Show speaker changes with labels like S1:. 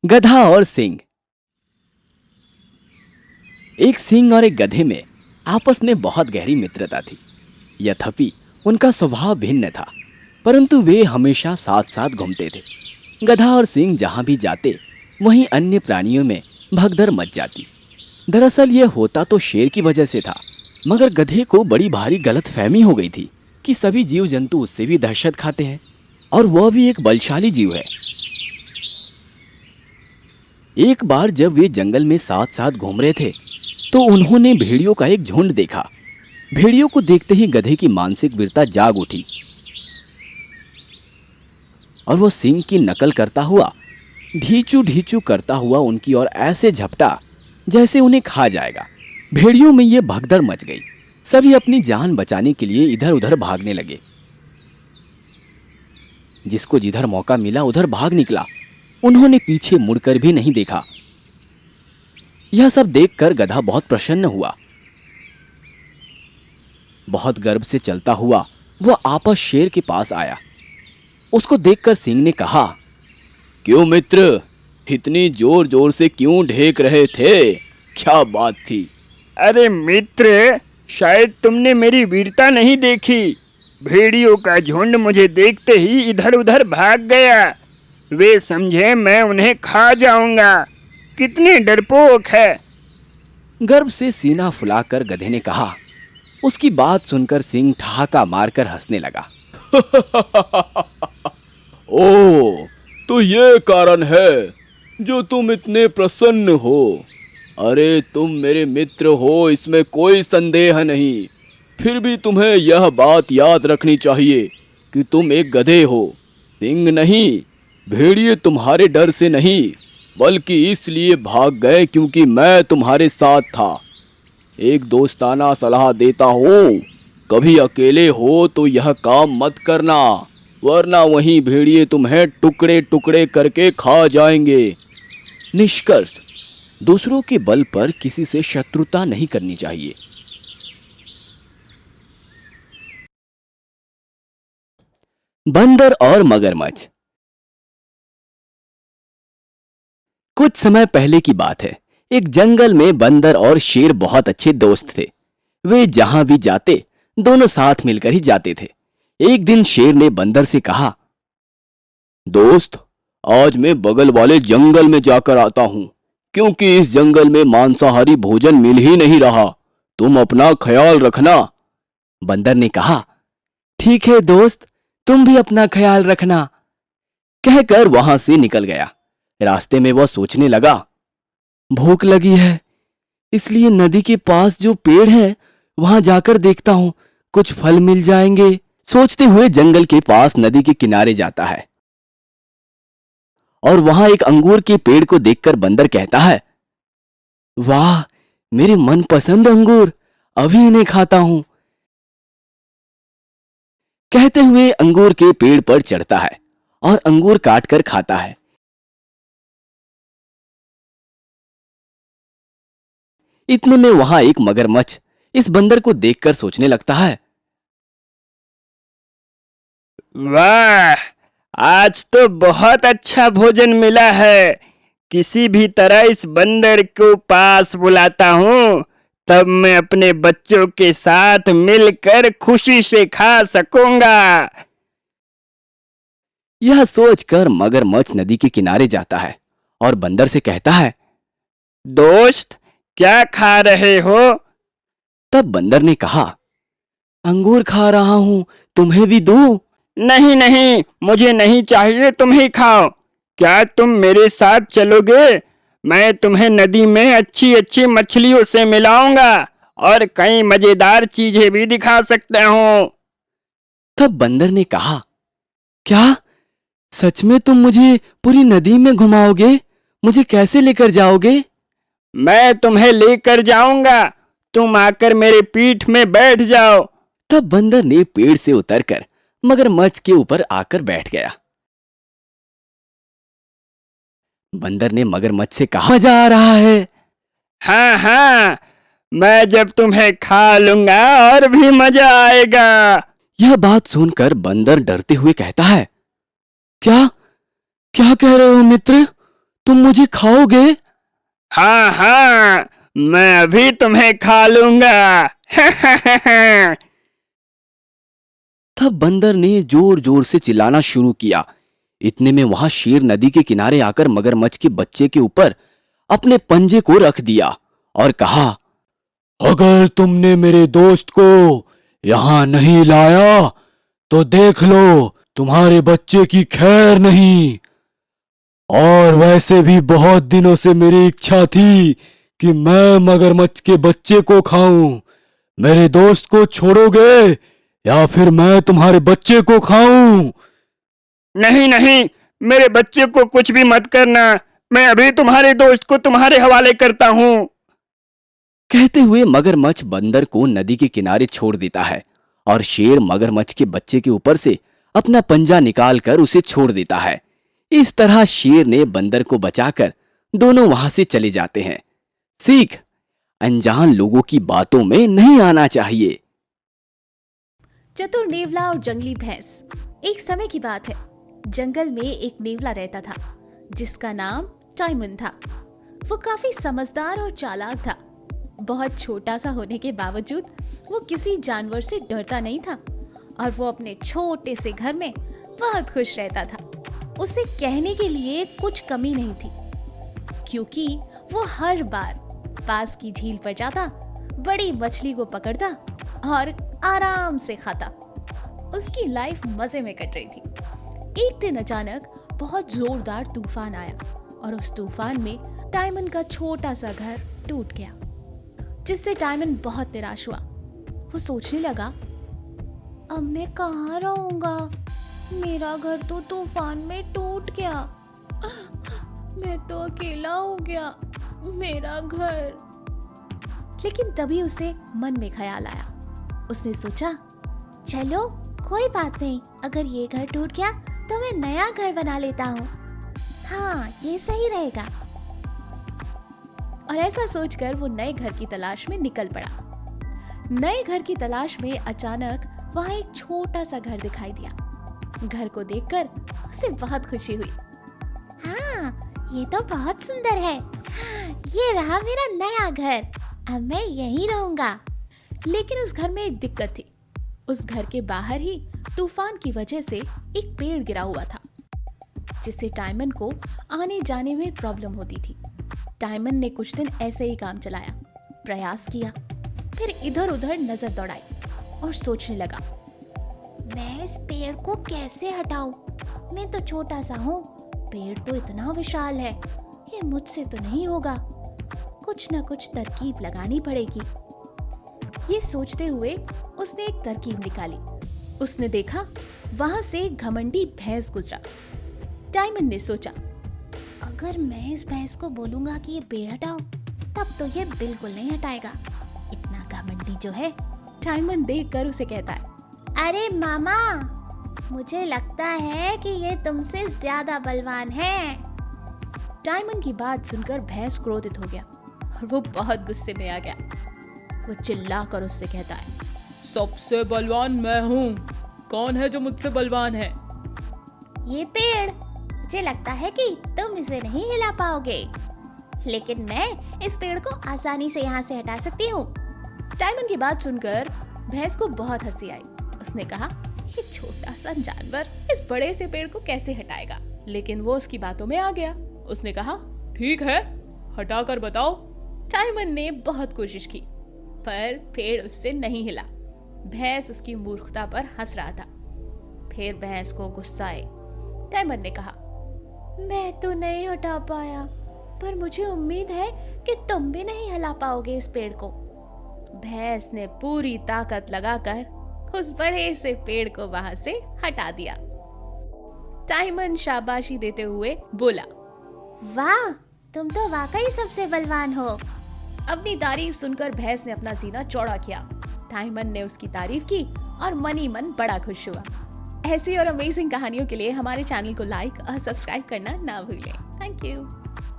S1: गधा और सिंह। एक सिंह और एक गधे में आपस में बहुत गहरी मित्रता थी। यद्यपि उनका स्वभाव भिन्न था, परंतु वे हमेशा साथ साथ घूमते थे। गधा और सिंह जहाँ भी जाते वहीं अन्य प्राणियों में भगदड़ मच जाती। दरअसल यह होता तो शेर की वजह से था, मगर गधे को बड़ी भारी गलतफहमी हो गई थी कि सभी जीव जंतु उससे भी दहशत खाते हैं और वह भी एक बलशाली जीव है। एक बार जब वे जंगल में साथ साथ घूम रहे थे तो उन्होंने भेड़ियों का एक झुंड देखा। भेड़ियों को देखते ही गधे की मानसिक वीरता जाग उठी और वह सिंह की नकल करता हुआ ढीचू ढीचू करता हुआ उनकी ओर ऐसे झपटा जैसे उन्हें खा जाएगा। भेड़ियों में यह भगदड़ मच गई। सभी अपनी जान बचाने के लिए इधर उधर भागने लगे। जिसको जिधर मौका मिला उधर भाग निकला। उन्होंने पीछे मुड़कर भी नहीं देखा। यह सब देखकर गधा बहुत प्रसन्न हुआ। बहुत गर्व से चलता हुआ वह आपस शेर के पास आया। उसको देखकर सिंह ने कहा, क्यों मित्र, इतनी जोर जोर से क्यों ढेक रहे थे? क्या बात थी?
S2: अरे मित्र, शायद तुमने मेरी वीरता नहीं देखी। भेड़ियों का झुंड मुझे देखते ही इधर उधर भाग गया। वे समझे मैं उन्हें खा जाऊंगा। कितने डरपोक है।
S1: गर्व से सीना फुलाकर गधे ने कहा। उसकी बात सुनकर सिंह ठहाका मारकर हंसने लगा।
S3: ओह, तो ये कारण है जो तुम इतने प्रसन्न हो। अरे तुम मेरे मित्र हो, इसमें कोई संदेह नहीं। फिर भी तुम्हें यह बात याद रखनी चाहिए कि तुम एक गधे हो, सिंह नहीं। भेड़िए तुम्हारे डर से नहीं बल्कि इसलिए भाग गए क्योंकि मैं तुम्हारे साथ था। एक दोस्ताना सलाह देता हूँ, कभी अकेले हो तो यह काम मत करना, वरना वहीं भेड़िए तुम्हें टुकड़े टुकड़े करके खा जाएंगे।
S1: निष्कर्ष, दूसरों के बल पर किसी से शत्रुता नहीं करनी चाहिए। बंदर और मगरमच्छ। कुछ समय पहले की बात है। एक जंगल में बंदर और शेर बहुत अच्छे दोस्त थे। वे जहां भी जाते दोनों साथ मिलकर ही जाते थे। एक दिन शेर ने बंदर से कहा,
S3: दोस्त, आज मैं बगल वाले जंगल में जाकर आता हूँ क्योंकि इस जंगल में मांसाहारी भोजन मिल ही नहीं रहा। तुम अपना ख्याल रखना।
S1: बंदर ने कहा, ठीक है दोस्त, तुम भी अपना ख्याल रखना, कहकर वहां से निकल गया। रास्ते में वह सोचने लगा, भूख लगी है, इसलिए नदी के पास जो पेड़ है वहां जाकर देखता हूं, कुछ फल मिल जाएंगे। सोचते हुए जंगल के पास नदी के किनारे जाता है और वहां एक अंगूर के पेड़ को देखकर बंदर कहता है, वाह, मेरे मनपसंद अंगूर, अभी इन्हें खाता हूं। कहते हुए अंगूर के पेड़ पर चढ़ता है और अंगूर काटकर खाता है। इतने में वहां एक मगरमच्छ इस बंदर को देखकर सोचने लगता है,
S2: वाह, आज तो बहुत अच्छा भोजन मिला है। किसी भी तरह इस बंदर को पास बुलाता हूँ, तब मैं अपने बच्चों के साथ मिलकर खुशी से खा सकूंगा।
S1: यह सोचकर मगरमच्छ नदी के किनारे जाता है और बंदर से कहता है,
S2: दोस्त, क्या खा रहे हो?
S1: तब बंदर ने कहा, अंगूर खा रहा हूं, तुम्हें भी दूं?
S2: नहीं नहीं, मुझे नहीं चाहिए, तुम ही खाओ। क्या तुम मेरे साथ चलोगे? मैं तुम्हें नदी में अच्छी अच्छी मछलियों से मिलाऊंगा और कई मजेदार चीजें भी दिखा सकता हूँ।
S1: तब बंदर ने कहा, क्या सच में तुम मुझे पूरी नदी में घुमाओगे? मुझे कैसे लेकर जाओगे?
S2: मैं तुम्हें लेकर जाऊंगा, तुम आकर मेरे पीठ में बैठ जाओ।
S1: तब बंदर ने पेड़ से उतरकर मगरमच्छ के ऊपर आकर बैठ गया। बंदर ने मगरमच्छ से कहा, मजा आ रहा है।
S2: हाँ हाँ, मैं जब तुम्हें खा लूंगा और भी मजा आएगा।
S1: यह बात सुनकर बंदर डरते हुए कहता है, क्या क्या कह रहे हो मित्र? तुम मुझे खाओगे?
S2: हाँ हाँ, मैं अभी तुम्हें खा लूंगा।
S1: तब बंदर ने जोर जोर से चिल्लाना शुरू किया। इतने में वहां शेर नदी के किनारे आकर मगरमच्छ के बच्चे के ऊपर अपने पंजे को रख दिया और कहा,
S3: अगर तुमने मेरे दोस्त को यहाँ नहीं लाया तो देख लो तुम्हारे बच्चे की खैर नहीं। और वैसे भी बहुत दिनों से मेरी इच्छा थी कि मैं मगरमच्छ के बच्चे को खाऊं। मेरे दोस्त को छोड़ोगे या फिर मैं तुम्हारे बच्चे को खाऊं?
S2: नहीं नहीं, मेरे बच्चे को कुछ भी मत करना। मैं अभी तुम्हारे दोस्त को तुम्हारे हवाले करता हूँ।
S1: कहते हुए मगरमच्छ बंदर को नदी के किनारे छोड़ देता है और शेर मगरमच्छ के बच्चे के ऊपर से अपना पंजा निकालकर उसे छोड़ देता है। इस तरह शेर ने बंदर को बचाकर दोनों वहां से चले जाते हैं। सीख, अनजान लोगों की बातों में नहीं आना चाहिए।
S4: चतुर नेवला और जंगली भैंस। एक समय की बात है, जंगल में एक नेवला रहता था जिसका नाम टाइमन था। वो काफी समझदार और चालाक था। बहुत छोटा सा होने के बावजूद वो किसी जानवर से डरता नहीं था और वो अपने छोटे से घर में बहुत खुश रहता था। उसे कहने के लिए कुछ कमी नहीं थी, क्योंकि वो हर बार पास की झील पर जाता, बड़ी मछली को पकड़ता और आराम से खाता। उसकी लाइफ मजे में कट रही थी। एक दिन अचानक बहुत जोरदार तूफान आया और उस तूफान में टाइमन का छोटा सा घर टूट गया, जिससे टाइमन बहुत निराश हुआ। वो सोचने लगा, अब मैं कहाँ रहूंगा? मेरा घर तो तूफान में टूट गया। मैं तो अकेला हो गया। मेरा घर। लेकिन तभी उसे मन में ख्याल आया। उसने सोचा, चलो कोई बात नहीं, अगर ये घर टूट गया तो मैं नया घर बना लेता हूँ। हाँ, ये सही रहेगा। और ऐसा सोचकर वो नए घर की तलाश में निकल पड़ा। नए घर की तलाश में अचानक वहां एक छोटा सा घर दिखाई दिया। घर को देखकर उसे बहुत खुशी हुई। हाँ, ये तो बहुत सुंदर है। ये रहा मेरा नया घर। अब मैं यहीं रहूंगा। लेकिन उस घर में एक दिक्कत थी। उस घर के बाहर ही तूफान की वजह से एक पेड़ गिरा हुआ था, जिससे टाइमन को आने जाने में प्रॉब्लम होती थी। टाइमन ने कुछ दिन ऐसे ही काम चलाया, प्रयास किया, फिर इधर उधर नजर दौड़ाई और सोचने लगा, मैं इस पेड़ को कैसे हटाऊं? मैं तो छोटा सा हूँ, पेड़ तो इतना विशाल है, ये मुझसे तो नहीं होगा। कुछ ना कुछ तरकीब लगानी पड़ेगी। ये सोचते हुए उसने एक तरकीब निकाली। उसने देखा वहां से एक घमंडी भैंस गुजरा। टाइमन ने सोचा, अगर मैं इस भैंस को बोलूंगा कि ये पेड़ हटाओ, तब तो ये बिल्कुल नहीं हटाएगा। इतना घमंडी जो है। टाइमन देखकर उसे कहता है, अरे मामा, मुझे लगता है कि ये तुमसे ज्यादा बलवान है। टाइमन की बात सुनकर भैंस क्रोधित हो गया और वो बहुत गुस्से में आ गया। वो चिल्लाकर उससे कहता है,
S5: सबसे बलवान मैं हूँ। कौन है जो मुझसे बलवान है?
S4: ये पेड़। मुझे लगता है कि तुम इसे नहीं हिला पाओगे, लेकिन मैं इस पेड़ को आसानी से यहाँ से हटा सकती हूँ। टाइमन की बात सुनकर भैंस को बहुत हंसी आई। उसने कहा, ये छोटा सा जानवर इस बड़े से पेड़ को कैसे हटाएगा?
S5: लेकिन वो उसकी बातों में आ गया। उसने कहा, ठीक है, हटा कर बताओ।
S4: टाइमन ने बहुत कोशिश की, पर पेड़ उससे नहीं हिला। भैंस उसकी मूर्खता पर हंस रहा था। फिर भैंस को गुस्सा आया। टाइमन ने कहा, मैं तो नहीं हटा पाया, पर मुझे उम्मीद है कि तुम भी नहीं हिला पाओगे इस पेड़ को। भैंस ने पूरी ताकत लगाकर उस बड़े से पेड़ को वहां से हटा दिया। टाइमन शाबाशी देते हुए बोला, वाह, तुम तो वाकई सबसे बलवान हो। अपनी तारीफ सुनकर भैंस ने अपना सीना चौड़ा किया। टाइमन ने उसकी तारीफ की और मन ही मन बड़ा खुश हुआ। ऐसी और अमेजिंग कहानियों के लिए हमारे चैनल को लाइक और सब्सक्राइब करना ना भूलें। Thank you.